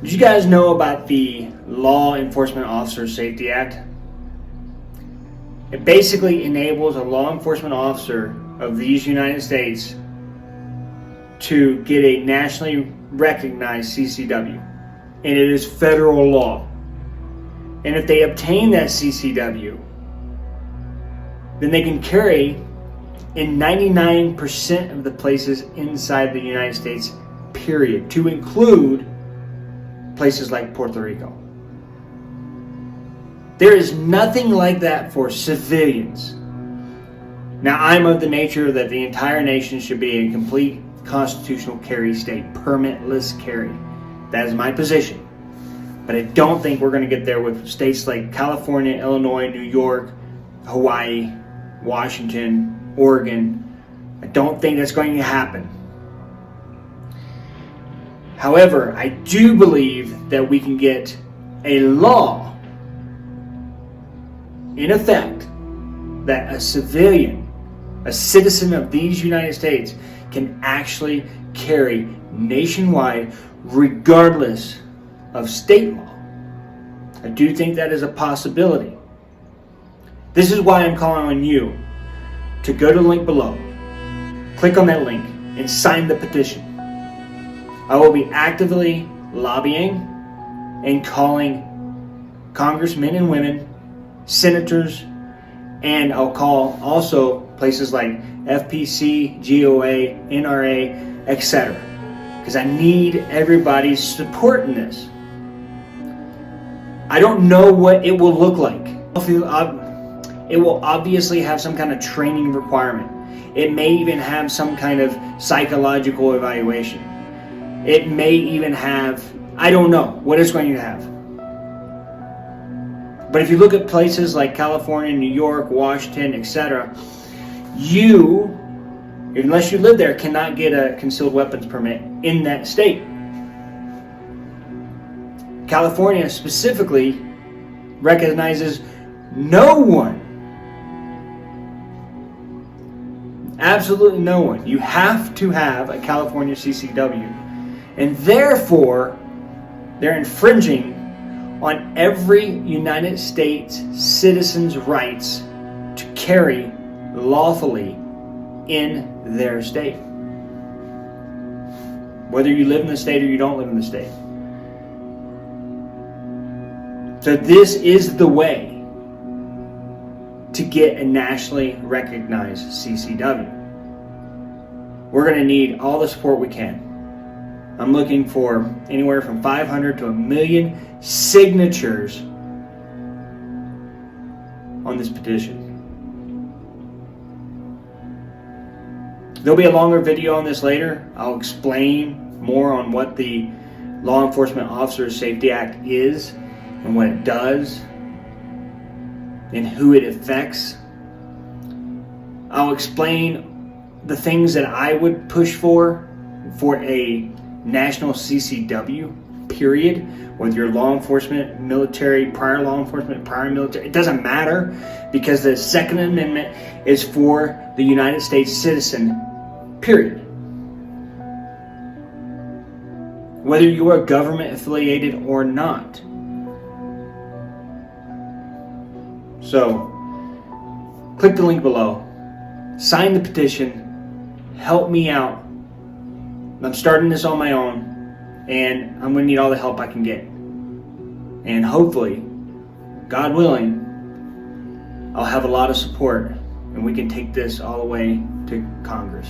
Did you guys know about the Law Enforcement Officer Safety Act? It basically enables a law enforcement officer of these United States to get a nationally recognized CCW. And it is federal law. And if they obtain that CCW, then they can carry in 99% of the places inside the United States, period, to include places like Puerto Rico. There is nothing like that for civilians. Now, I'm of the nature that the entire nation should be a complete constitutional carry state, permitless carry. That is my position. But I don't think we're going to get there with states like California, Illinois, New York, Hawaii, Washington, Oregon. I don't think that's going to happen. However, I do believe that we can get a law in effect that a civilian, a citizen of these United States, can actually carry nationwide regardless of state law. I do think that is a possibility. This is why I'm calling on you to go to the link below, click on that link, and sign the petition. I will be actively lobbying and calling congressmen and women, senators, and I'll call also places like FPC, GOA, NRA, etc. Because I need everybody's support in this. I don't know what it will look like. It will obviously have some kind of training requirement. It may even have some kind of psychological evaluation. It may even have, I don't know what it's going to have. But if you look at places like California, New York, Washington, etc., you, unless you live there, cannot get a concealed weapons permit in that state. California specifically recognizes no one. Absolutely no one. You have to have a California CCW. And therefore, they're infringing on every United States citizen's rights to carry lawfully in their state. Whether you live in the state or you don't live in the state. So this is the way to get a nationally recognized CCW. We're going to need all the support we can. I'm looking for anywhere from 500 to 1 million signatures on this petition. There'll be a longer video on this later. I'll explain more on what the Law Enforcement Officer Safety Act is and what it does and who it affects. I'll explain the things that I would push for a national CCW, period. Whether you're law enforcement, military, prior law enforcement, prior military, it doesn't matter, because the Second Amendment is for the United States citizen, period. Whether you are government affiliated or not. So, click the link below, sign the petition, help me out. I'm starting this on my own, and I'm going to need all the help I can get. And hopefully, God willing, I'll have a lot of support, and we can take this all the way to Congress.